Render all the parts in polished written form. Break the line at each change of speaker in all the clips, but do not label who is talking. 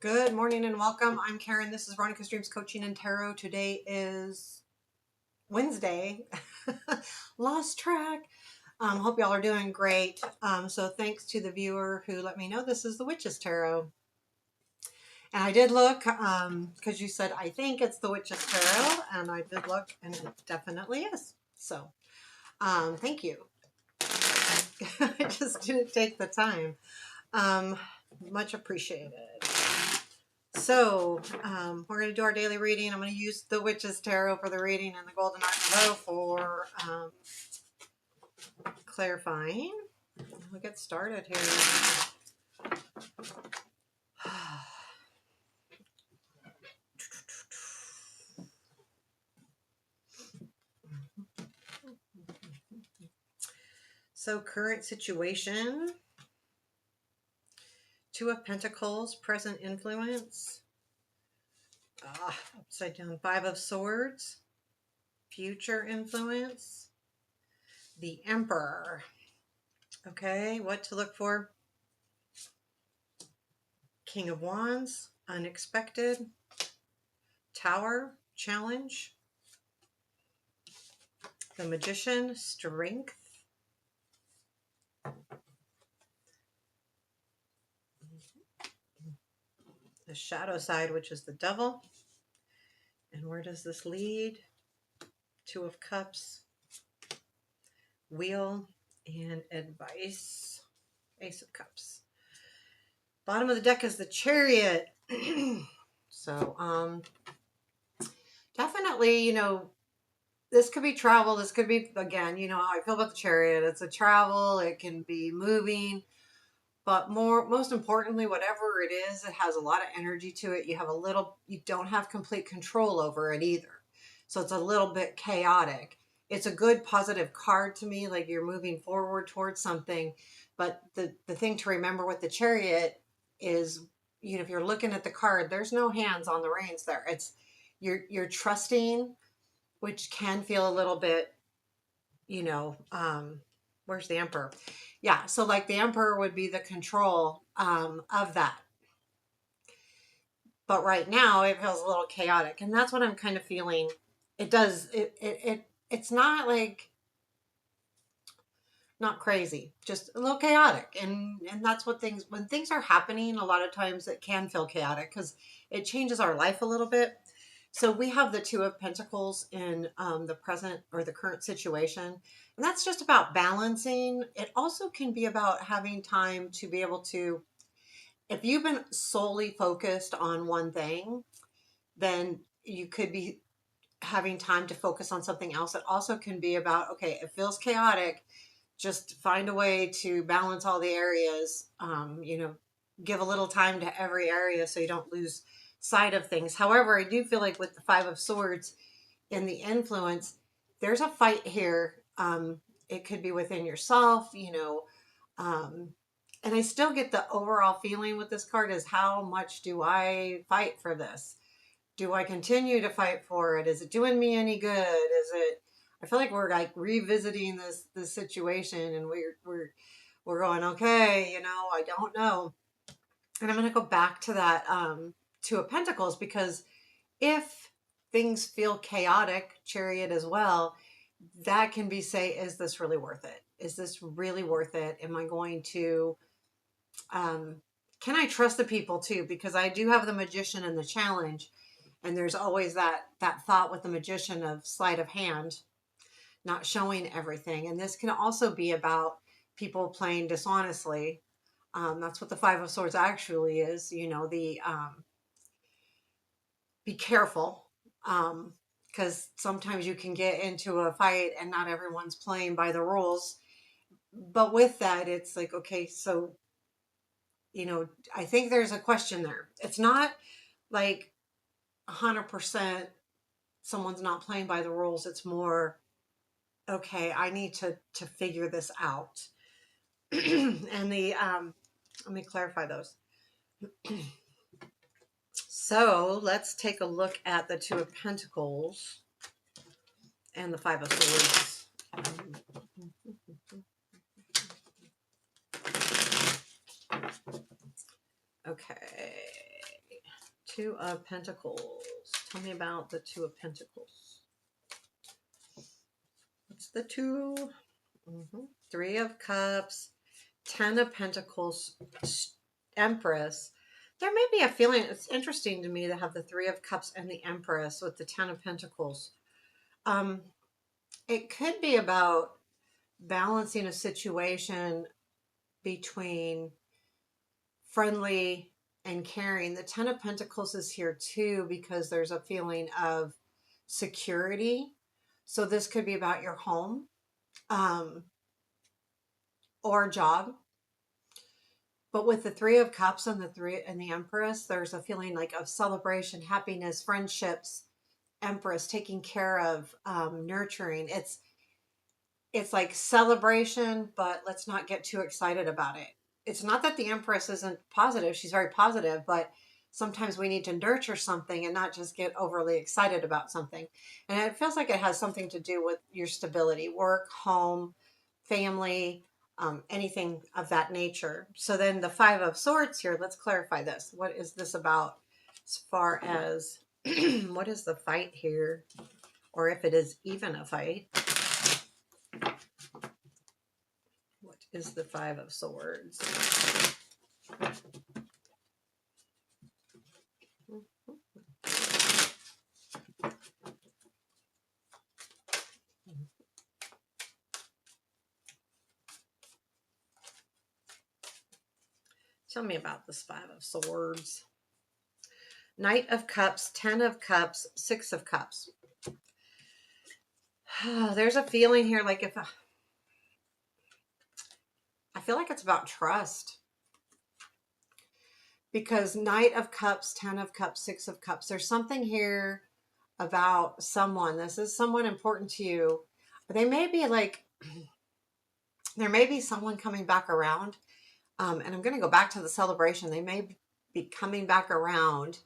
Good morning and welcome. I'm Karen. This is Veronica's Dreams Coaching and Tarot. Today is Wednesday. Lost track. Hope y'all are doing great. So thanks to the viewer who let me know this is the Witch's Tarot. And I did look because you said, I think it's the Witch's Tarot. And I did look and it definitely is. So thank you. I just didn't take the time. Much appreciated. So we're going to do our daily reading. I'm going to use the Witch's Tarot for the reading and the Golden Art Nouveau for clarifying. We'll get started here. So current situation. Two of Pentacles, present influence. Upside down, Five of Swords, future influence. The Emperor. Okay, what to look for? King of Wands, unexpected. Tower, challenge. The Magician, strength. The shadow side, which is the devil. And where does this lead? Two of Cups, Wheel, and advice. Ace of Cups. Bottom of the deck is the Chariot. So, definitely, this could be travel. This could be, again, how I feel about the Chariot. It's a travel. It can be moving. But most importantly, whatever it is, it has a lot of energy to it. You don't have complete control over it either. So it's a little bit chaotic. It's a good positive card to me, like you're moving forward towards something. But the thing to remember with the Chariot is, if you're looking at the card, there's no hands on the reins there. It's you're trusting, which can feel a little bit, where's the Emperor? Yeah, so like the Emperor would be the control of that. But right now it feels a little chaotic, and that's what I'm kind of feeling. It's not like not crazy, just a little chaotic, and that's what when things are happening, a lot of times it can feel chaotic because it changes our life a little bit. So we have the Two of Pentacles in the present or the current situation. And that's just about balancing. It also can be about having time to be able to, if you've been solely focused on one thing, then you could be having time to focus on something else. It also can be about, okay, it feels chaotic. Just find a way to balance all the areas, give a little time to every area so you don't lose side of things. However, I do feel like with the Five of Swords in the influence, there's a fight here. It could be within yourself, and I still get the overall feeling with this card is how much do I fight for this? Do I continue to fight for it? Is it doing me any good? I feel like we're like revisiting this situation, and we're going, okay, I don't know. And I'm going to go back to that Two of Pentacles, because if things feel chaotic, Chariot as well, that can be is this really worth it? Is this really worth it? Am I going to, can I trust the people too? Because I do have the Magician and the challenge, and there's always that thought with the Magician of sleight of hand, not showing everything. And this can also be about people playing dishonestly. That's what the Five of Swords actually is, be careful, because sometimes you can get into a fight and not everyone's playing by the rules. But with that, it's like, okay, so, I think there's a question there. It's not like 100% someone's not playing by the rules. It's more, okay, I need to figure this out. And let me clarify those. So let's take a look at the Two of Pentacles and the Five of Swords. Okay. Two of Pentacles. Tell me about the Two of Pentacles. What's the two? Three of Cups, Ten of Pentacles, Empress. There may be a feeling, it's interesting to me to have the Three of Cups and the Empress with the Ten of Pentacles. It could be about balancing a situation between friendly and caring. The Ten of Pentacles is here too because there's a feeling of security. So this could be about your home or job. But with the Three of Cups and the Empress, there's a feeling like of celebration, happiness, friendships, Empress, taking care of, nurturing. It's like celebration, but let's not get too excited about it. It's not that the Empress isn't positive. She's very positive, but sometimes we need to nurture something and not just get overly excited about something. And it feels like it has something to do with your stability, work, home, family, anything of that nature. So then the Five of Swords here, let's clarify this. What is this about as far as what is the fight here? Or if it is even a fight. What is the Five of Swords? Tell me about this Five of Swords. Knight of Cups, Ten of Cups, Six of Cups. There's a feeling here like I feel like it's about trust. Because Knight of Cups, Ten of Cups, Six of Cups. There's something here about someone. This is someone important to you. They may be like, there may be someone coming back around. And I'm going to go back to the celebration. They may be coming back around.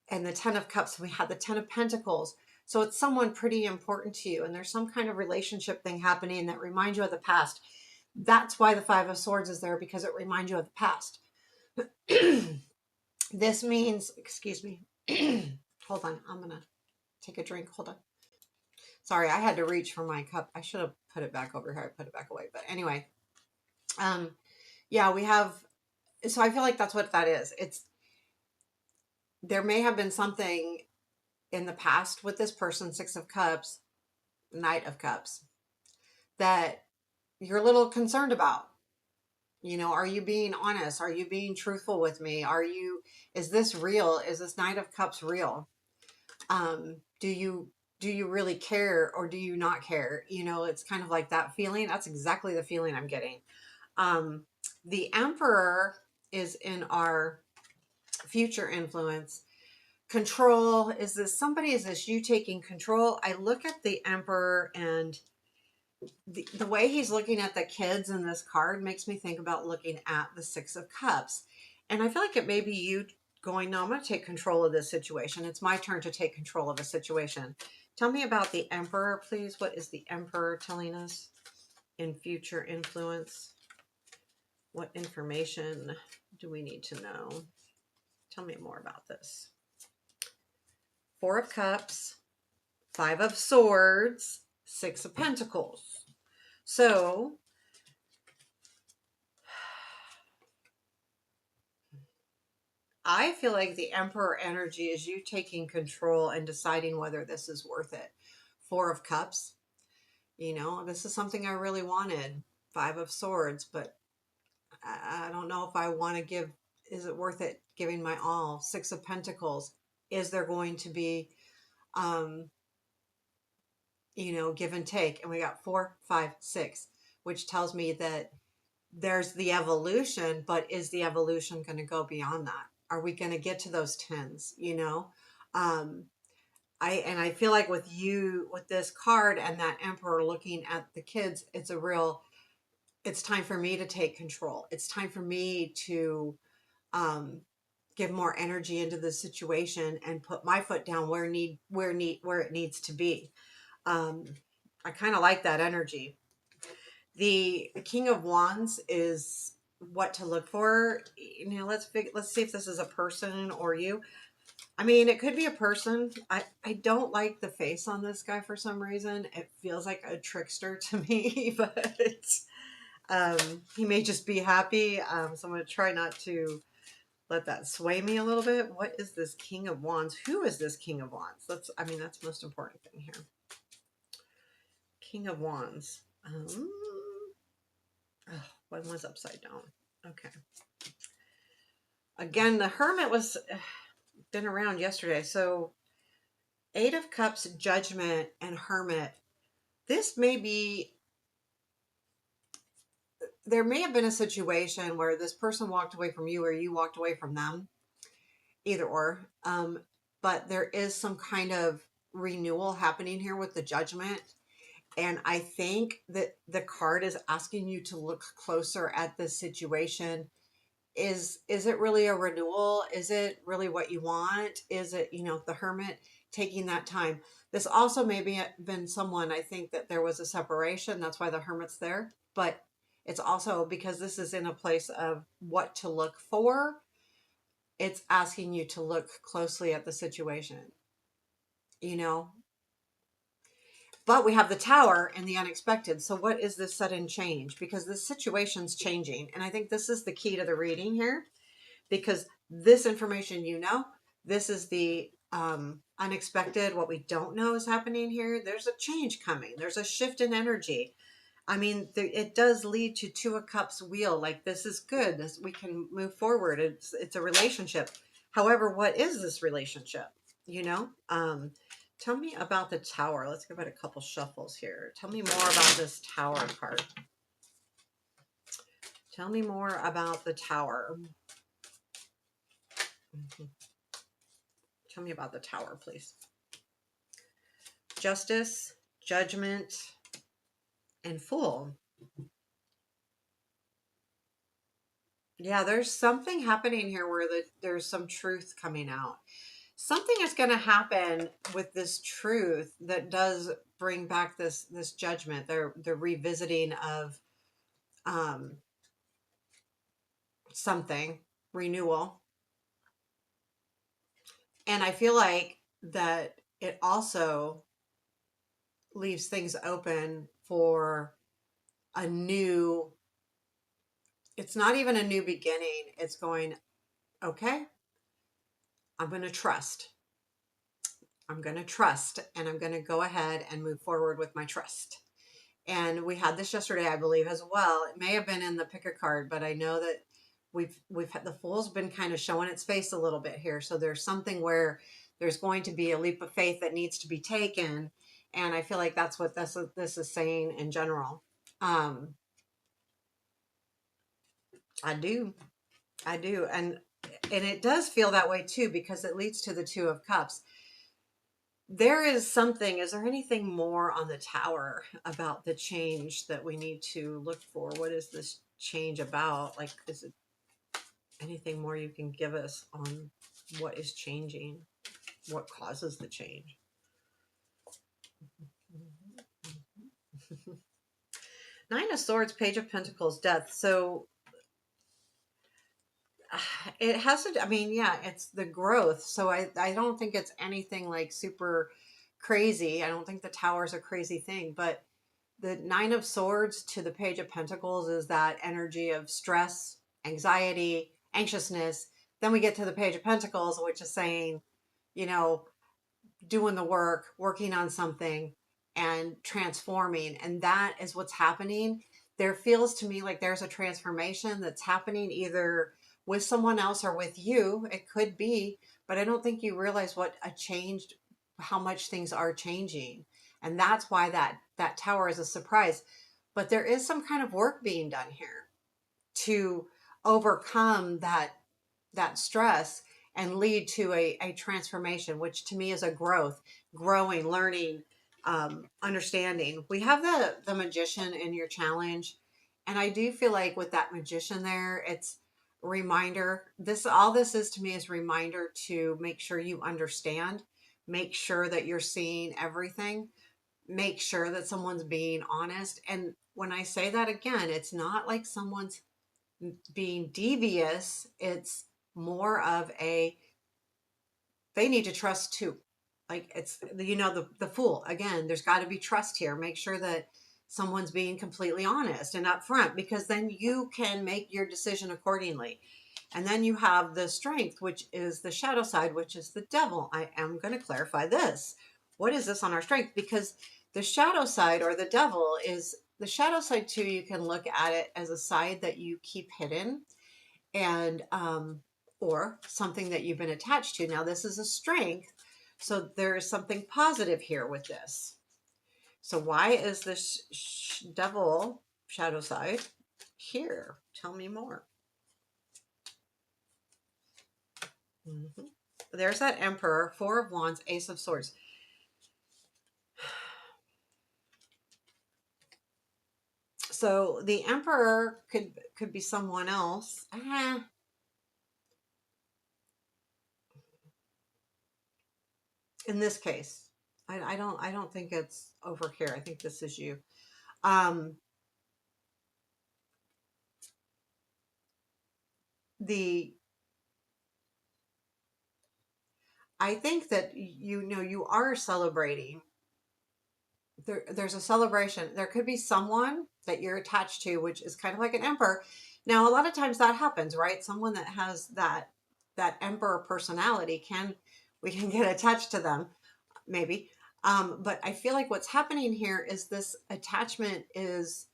And the Ten of Cups, we had the Ten of Pentacles. So it's someone pretty important to you. And there's some kind of relationship thing happening that reminds you of the past. That's why the Five of Swords is there, because it reminds you of the past. This means, excuse me. Hold on. I'm going to take a drink. Hold on. Sorry, I had to reach for my cup. I should have put it back over here. I put it back away. But anyway, yeah, we have, so I feel like that's what that is. There may have been something in the past with this person, Six of Cups, Knight of Cups, that you're a little concerned about. You know, are you being honest? Are you being truthful with me? Is this real? Is this Knight of Cups real? Do you really care, or do you not care? You know, it's kind of like that feeling. That's exactly the feeling I'm getting. The Emperor is in our future influence. Control. Is this you taking control? I look at the Emperor, and the way he's looking at the kids in this card makes me think about looking at the Six of Cups. And I feel like it may be you going, no, I'm going to take control of this situation. It's my turn to take control of a situation. Tell me about the Emperor, please. What is the Emperor telling us in future influence? What information do we need to know? Tell me more about this. Four of Cups, Five of Swords, Six of Pentacles. So I feel like the Emperor energy is you taking control and deciding whether this is worth it. Four of Cups, you know, this is something I really wanted. Five of Swords, but I don't know if I want to give, is it worth it giving my all? Six of Pentacles, is there going to be, you know, give and take? And we got 4, 5, 6, which tells me that there's the evolution, but is the evolution going to go beyond that? Are we going to get to those tens, you know? I feel like with this card and that Emperor looking at the kids, it's time for me to take control. It's time for me to give more energy into the situation and put my foot down where it needs to be. I kind of like that energy. The King of Wands is what to look for. Let's see if this is a person or you. I mean, it could be a person. I don't like the face on this guy for some reason. It feels like a trickster to me, but he may just be happy. So I'm going to try not to let that sway me a little bit. What is this King of Wands? Who is this King of Wands? That's the most important thing here. King of Wands. One was upside down. Okay. Again, the Hermit was been around yesterday. So Eight of Cups, Judgment, and Hermit. This may be, there may have been a situation where this person walked away from you or you walked away from them, either or. But there is some kind of renewal happening here with the Judgment. And I think that the card is asking you to look closer at this situation. Is it really a renewal? Is it really what you want? Is it, the Hermit taking that time? This also may be been someone, I think that there was a separation. That's why the Hermit's there. But it's also because this is in a place of what to look for. It's asking you to look closely at the situation, you know, but we have the Tower and the unexpected. So what is this sudden change? Because this situation's changing. And I think this is the key to the reading here, because this information, this is the unexpected. What we don't know is happening here. There's a change coming. There's a shift in energy. I mean, it does lead to Two of Cups wheel. Like, this is good. We can move forward. It's a relationship. However, what is this relationship? Tell me about the Tower. Let's give it a couple shuffles here. Tell me more about this Tower card. Tell me more about the Tower. Tell me about the Tower, please. Justice, Judgment, and Fool. Yeah, there's something happening here where there's some truth coming out. Something is going to happen with this truth that does bring back this judgment. The revisiting of something, renewal. And I feel like that it also leaves things open for a new, it's not even a new beginning. It's going, okay, I'm going to trust. I'm going to trust, and I'm going to go ahead and move forward with my trust. And we had this yesterday, I believe, as well. It may have been in the pick a card, but I know that we've had the Fool's been kind of showing its face a little bit here. So there's something where there's going to be a leap of faith that needs to be taken. And I feel like that's what this is saying in general. I do. And it does feel that way too, because it leads to the Two of Cups. There is something, is there anything more on the Tower about the change that we need to look for? What is this change about? Like, is it anything more you can give us on what is changing? What causes the change? Nine of Swords, Page of Pentacles, Death. So it has to, I mean, yeah, it's the growth. So I don't think it's anything like super crazy. I don't think the Tower is a crazy thing, but the Nine of Swords to the Page of Pentacles is that energy of stress, anxiety, anxiousness. Then we get to the Page of Pentacles, which is saying, you know, doing the work, working on something, and transforming. And that is what's happening. There feels to me like there's a transformation that's happening either with someone else or with you. It could be, but I don't think you realize what a changed, how much things are changing. And that's why that Tower is a surprise. But there is some kind of work being done here to overcome that stress and lead to a transformation, which to me is a growth, growing, learning, understanding. We have the Magician in your challenge. And I do feel like with that Magician there, it's a reminder. All this is to me is reminder to make sure you understand, make sure that you're seeing everything, make sure that someone's being honest. And when I say that again, it's not like someone's being devious. It's more of a, they need to trust too. Like it's, the fool again, there's got to be trust here. Make sure that someone's being completely honest and upfront, because then you can make your decision accordingly. And then you have the strength, which is the shadow side, which is the devil. I am going to clarify this. What is this on our strength? Because the shadow side, or the devil, is the shadow side too. You can look at it as a side that you keep hidden, and or something that you've been attached to. Now this is a strength, so there is something positive here with this. So why is this devil shadow side here? Tell me more. There's that Emperor, Four of Wands, Ace of Swords. So the Emperor could be someone else. In this case, I don't think it's over here. I think this is you. Um, the I think that you are celebrating. There's a celebration. There could be someone that you're attached to, which is kind of like an emperor. Now, a lot of times that happens, right? Someone that has that emperor personality, we can get attached to them, maybe. But I feel like what's happening here is this attachment is,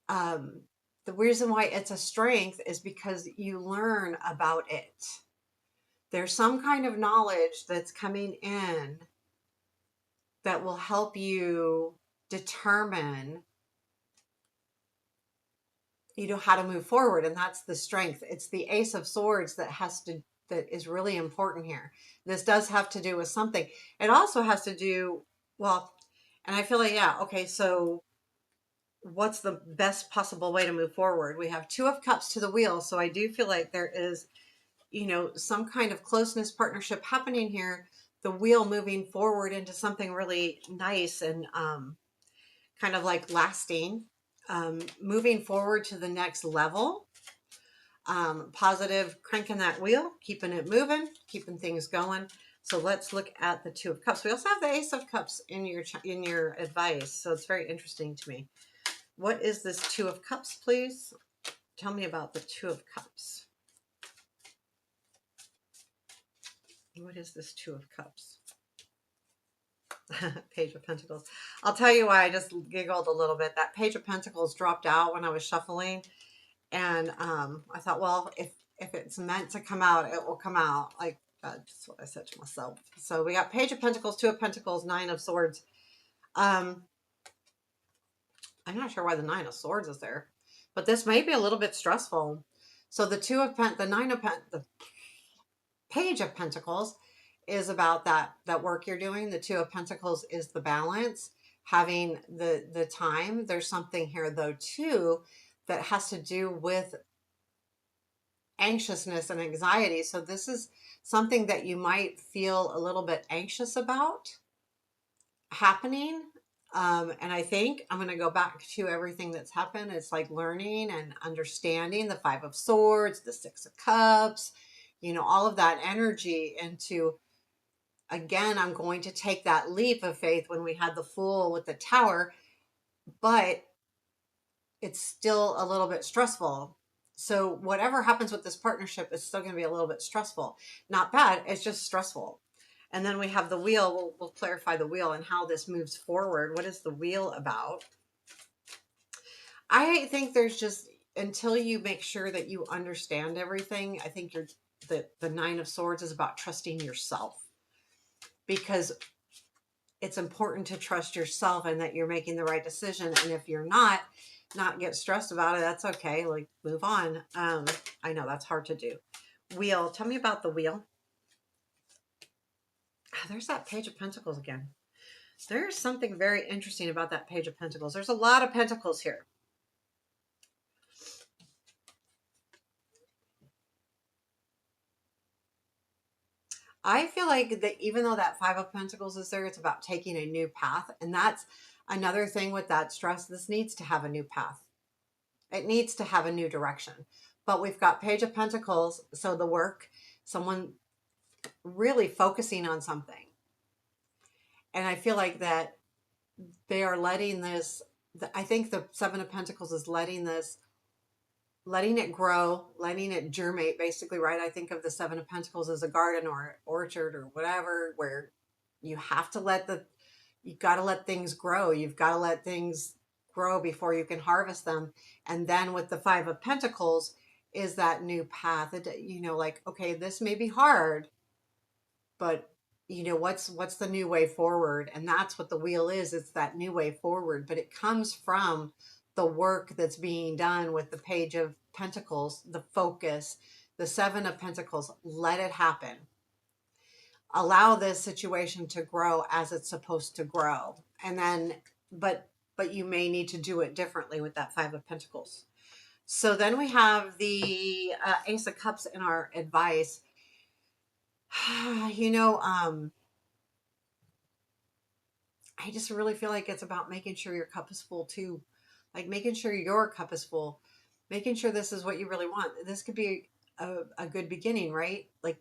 the reason why it's a strength is because you learn about it. There's some kind of knowledge that's coming in that will help you determine, how to move forward. And that's the strength. It's the Ace of Swords that is really important here. This does have to do with something. It also has to do, well, and I feel like, yeah, okay, so what's the best possible way to move forward? We have Two of Cups to the Wheel. So I do feel like there is, some kind of closeness, partnership happening here. The wheel moving forward into something really nice and kind of like lasting, moving forward to the next level. Positive, cranking that wheel, keeping it moving, keeping things going. So let's look at the Two of Cups. We also have the Ace of Cups in your advice, so it's very interesting to me. What is this Two of Cups, please? Tell me about the Two of Cups. What is this Two of Cups? Page of Pentacles. I'll tell you why I just giggled a little bit. That Page of Pentacles dropped out when I was shuffling, and I thought, well, if it's meant to come out, it will come out. Like, that's what I said to myself. So we got Page of Pentacles, Two of Pentacles, Nine of Swords. I'm not sure why the Nine of Swords is there, but this may be a little bit stressful. So the the Page of Pentacles is about that work you're doing. The Two of Pentacles is the balance, having the time. There's something here though too that has to do with anxiousness and anxiety. So this is something that you might feel a little bit anxious about happening. And I think I'm going to go back to everything that's happened. It's like learning and understanding the Five of Swords, the Six of Cups, all of that energy into, again, I'm going to take that leap of faith when we had the Fool with the Tower, but it's still a little bit stressful. So whatever happens with this partnership is still going to be a little bit stressful. Not bad, it's just stressful. And then we have the wheel. We'll clarify the wheel and how this moves forward. What is the wheel about? I think there's just, until you make sure that you understand everything, I think the Nine of Swords is about trusting yourself, because it's important to trust yourself and that you're making the right decision. And if you're not get stressed about it. That's okay. Like, move on. I know that's hard to do. Wheel. Tell me about the wheel. There's that Page of Pentacles again. There's something very interesting about that Page of Pentacles. There's a lot of pentacles here. I feel like that even though that Five of Pentacles is there, it's about taking a new path. And that's another thing with that stress. This needs to have a new path. It needs to have a new direction. but we've got Page of Pentacles. So the work, someone really focusing on something. And I feel like that they are letting this, I think the Seven of Pentacles is letting this, letting it grow, letting it germinate, basically, right? I think of the Seven of Pentacles as a garden or orchard or whatever, where you have to let the, you've got to let things grow. You've got to let things grow before you can harvest them. And then with the Five of Pentacles is that new path. You know, like, okay, this may be hard, but you know, what's the new way forward? And that's what the wheel is. It's that new way forward, but it comes from the work that's being done with the Page of Pentacles, the focus, the Seven of Pentacles. Let it happen. Allow this situation to grow as it's supposed to grow. And then, but you may need to do it differently with that Five of Pentacles. So then we have the Ace of Cups in our advice. You know, I just really feel like it's about making sure your cup is full too. Like making sure your cup is full, making sure this is what you really want. This could be a good beginning, right? Like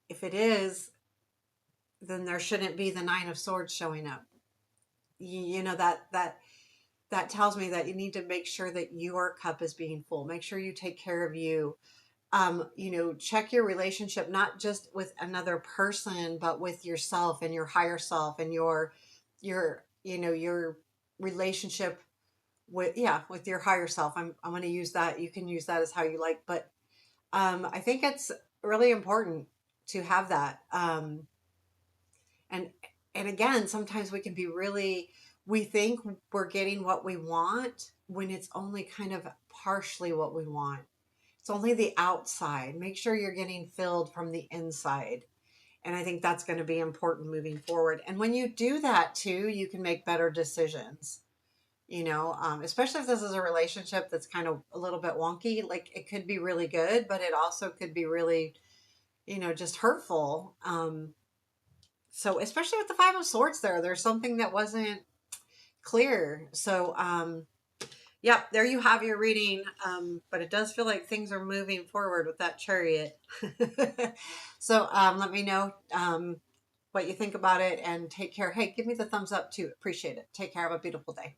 if it is, then there shouldn't be the Nine of Swords showing up. You know, that tells me that you need to make sure that your cup is being full. Make sure you take care of you. You know, check your relationship, not just with another person, but with yourself and your higher self and your, you know, your relationship with, yeah, with your higher self. I'm going to use that. You can use that as how you like, but, I think it's really important to have that. And, and again, sometimes we can be really, we think we're getting what we want when it's only kind of partially what we want. It's only the outside. Make sure you're getting filled from the inside. And I think that's going to be important moving forward. And when you do that too, you can make better decisions. You know, especially if this is a relationship that's kind of a little bit wonky, like it could be really good, but it also could be really, you know, just hurtful. So especially with the Five of Swords there's something that wasn't clear. So, yep, there you have your reading. But it does feel like things are moving forward with that Chariot. So let me know what you think about it and take care. Hey, give me the thumbs up too. Appreciate it. Take care. Have a beautiful day.